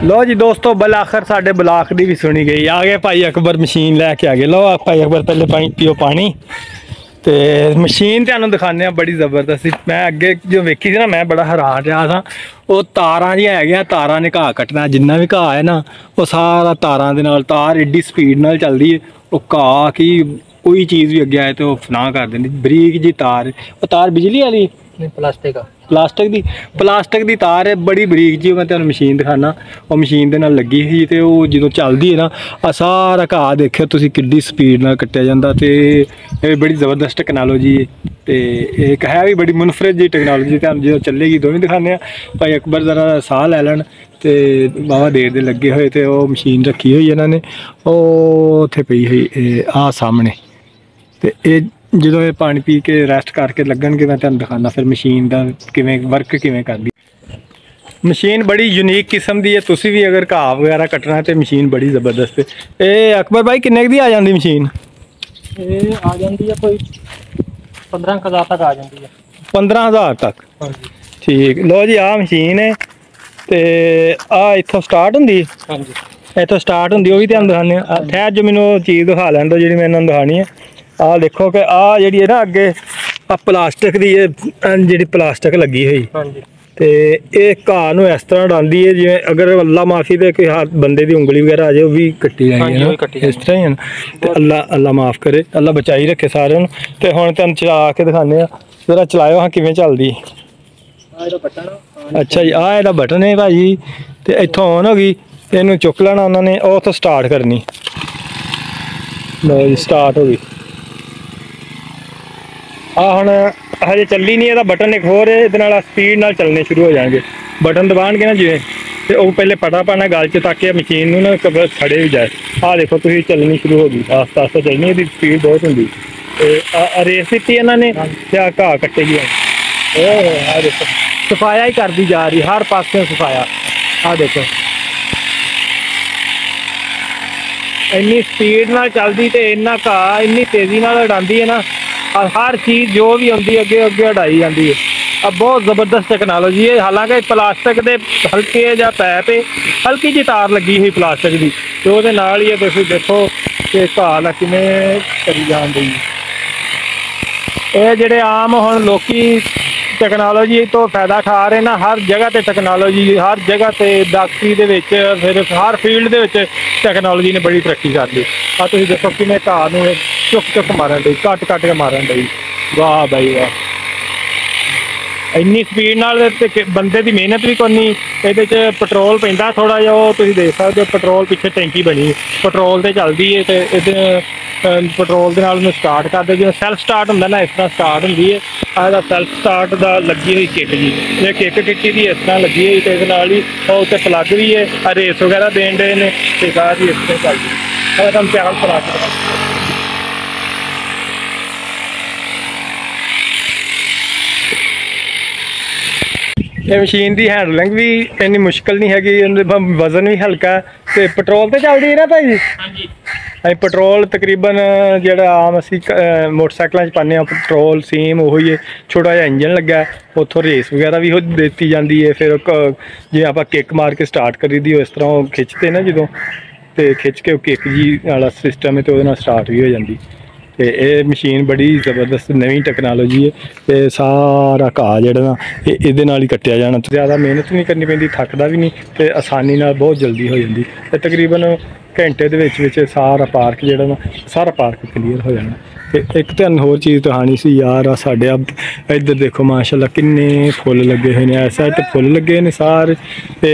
लो जी दोस्तों, बल आखिर साढ़े ब्लाक दी भी सुनी गई। आ गए भाई अकबर मशीन लैके आ गए। लो भाई अकबर पहले पियो पानी। तो मशीन तुहानू दिखाने बड़ी जबरदस्त। मैं अगे जो वेखी थी ना, मैं बड़ा हैरान रहा था। वो तारां जी है, तारां ने घाह कटना, जिन्ना भी घाह है ना वो सारा तारां दे नाल, तार एड्डी स्पीड नाल चलदी है। वो घाह की कोई चीज़ भी अगे आए तो फनाह कर देंदी। बरीक जी तार, वो तार बिजली वाली प्लास्टिक प्लास्टिक दी तार है, बड़ी बरीक जी। मैं तुहानू मशीन दिखाना, वो मशीन दे नाल लगी हुई। तो वो जो चलदी है ना, आ सारा घाह देखियो तुसीं किड्डी स्पीड नाल कट्टिया जांदा। ते ये बड़ी जबरदस्त टेक्नोलॉजी है। तो एक है भी बड़ी मुनफरद जी टेक्नोलॉजी। तुहानू जो चलेगी दोवें दिखाने। भाई अकबर जरा साह लै लैन। तो बाबा देर दे लगे हुए। तो वो मशीन रखी हुई इन्होंने, वो उत्थे पई हुई आ सामने। तो ये जो ये पानी पी के रैसट करके लगनगे, मैं तुहानू दिखाना फिर मशीन का किवें वर्क किवें करदी। मशीन बड़ी यूनीक किस्म की है। तुसी भी अगर घाह वगैरह कटना है तो मशीन बड़ी जबरदस्त है। ये अकबर भाई किन्ने दी आ जाती मशीन? ये आ जाती है कोई 15,000 तक आ जाती है। 15,000 तक? हाँ जी। ठीक। लो जी, आ मशीन है। तो आ इत्थों स्टार्ट होंदी? हाँ जी, इत्थों स्टार्ट होंदी। वो भी तुहानू दिखाने। ठहर जो मैनू चीज़ दिखा लैन दो जी मैं इन्होंने दिखानी है। आ देखो कि आ जी है ना अगे आ प्लास्टिक की जी प्लास्टिक लगी हुई। हाँ जी। तो ये घाह नूं इस तरह डांदी है जिवें अगर अल्लाह माफ़ी तो कोई हाथ बंदे की उंगली वगैरह आ जाए, वो भी कट्टी जाएगी है ना, इस तरह ही है ना। तो अल्लाह माफ़ करे, अल्लाह बचाई रखे सारे नूं। तो हुण तुहानूं चला के दिखाने आ, जरा चलाओ हाँ किवें चलदी। अच्छा जी, आ इहदा बटन है भाई। तो इत्थों ऑन हो गई, इनू चुक लेना उन्होंने, और उत्थों स्टार्ट करनी। लो जी, स्टार्ट हो गई। हुण हजे चली नहीं, ਇਹਦਾ बटन एक होर है, ਇਹਦੇ ਨਾਲ स्पीड नाल चलने शुरू हो जाएंगे। बटन दबाणगे ना जिवें, तो वो पहले पटा पाना गल च ताकि मशीन नूं ना खड़े भी जाए। आ देखो तुसीं चलनी शुरू हो गई, आस्ता आस्ता चलनी, इसकी स्पीड बहुत होंगी। तो रेस दित्ती इन्होंने, क्या घाह कट्टेगी। आ देखो सफाया ही करती जा रही, हर पासे सफाया। आ देखो इन्नी स्पीड नाल चलदी, तो इन्ना घाह इन्नी तेजी नाल उड़ांदी है ना, हर चीज़ जो भी आती अगे अगे उड़ाई जाती है। अब बहुत ज़बरदस्त टेक्नोलॉजी है। हालांकि प्लास्टिक के हल्के या पैप हल्की जी तार लगी हुई प्लास्टिक की, तो वो नाल ही है। तुसीं देखो कि घाह किवें करी जाती। ये जिहड़े आम हुण लोकी टेक्नोलॉजी तो फायदा उठा रहे ना, हर जगह ते टेक्नोलॉजी, हर जगह ते डॉक्टरी दे विच, फिर हर फील्ड दे विच टेक्नोलॉजी ने बड़ी तरक्की कर ली। आ तुसीं देखो किवें घाह नूं चुक मारन दी, कट के मारन दी। वाह भाई वाह, इन्नी स्पीड नाल ते बंदे की मेहनत भी कोनी। इहदे च पेट्रोल पैंदा थोड़ा जिहा, वो तुसीं देख सकदे हो, पेट्रोल पिछे टैंकी बनी पेट्रोल ते चलदी है। तो इहदे पेट्रोल दे नाल नूं स्टार्ट करदे, जिवें सैल्फ स्टार्ट हुंदा ना, इस तरह स्टार्ट हुंदी है। आ सैल्फ स्टार्ट दा लगी हुई किक जी, ये किक किट्टी दी इस तरह लगी हुई। तो इहदे नाल ही उत्ते प्लग भी है, रेस वगैरह देण डे ने, ते कार भी इस तरह चलदी। मैं तुहानूं प्यार प्लग ये मशीन की हैंडलिंग भी इन्नी मुश्किल नहीं हैगी, वजन भी हल्का। तो पेट्रोल तो चलती है ना भाई? हाँ जी। अं पेट्रोल तकरीबन जो आम असी मोटरसाइकिलों पाने पेट्रोल सेम वही है, छोटा जहा इंजन लगा, उतों रेस वगैरह भी दी जाती है। फिर जो आप किक मार के स्टार्ट करी दी, इस तरह खिंचते ना जो, तो खिंच के किक जी वाला सिस्टम है, तो वो स्टार्ट भी हो जाती। तो ये मशीन बड़ी जबरदस्त नवी टेक्नोलॉजी है। तो सारा घाह जो ना ये ही कट्टिया जाना, ज़्यादा मेहनत नहीं करनी पैंदी, थकदा भी नहीं, तो आसानी नाल बहुत जल्दी हो जाती। तो तकरीबन घंटे के सारा पार्क जो ना, सारा पार्क क्लीयर हो जाना। तो एक तुहानूं होर चीज़ दिखानी सी यार, आ साडे इधर देखो माशाअल्लाह किन्ने फुल लगे हुए हैं। इस साइड तो फुल लगे ने सारे, तो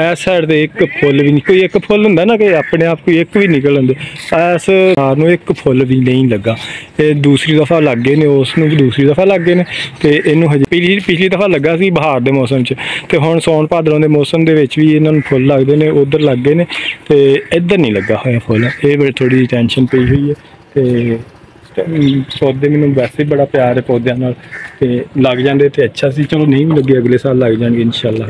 इस साइड तो एक फुल भी नहीं, कोई एक फुल हुंदा ना कि अपने आप कोई एक भी निकल आते, इस नूं एक फुल भी नहीं लगा। ये दूसरी दफ़ा लग गए ने, उसनूं भी दूसरी दफ़ा लग गए ने। तो इनू हजे पिछली दफ़ा लगा सी बहार के मौसम च, तो हुण सौण भादरों के मौसम के भी इन्होंने फुल लगते हैं, उधर लग गए ने, तो इधर नहीं लगा होया फुल। ये बड़ी थोड़ी टेंशन पई हुई है। तो पौधे मैनूं वैसे ही बड़ा प्यार है पौधों नाल, ते लग जाते तो अच्छा सी, चलो नहीं भी लगे अगले साल लग जाएंगे इंशाअल्लाह।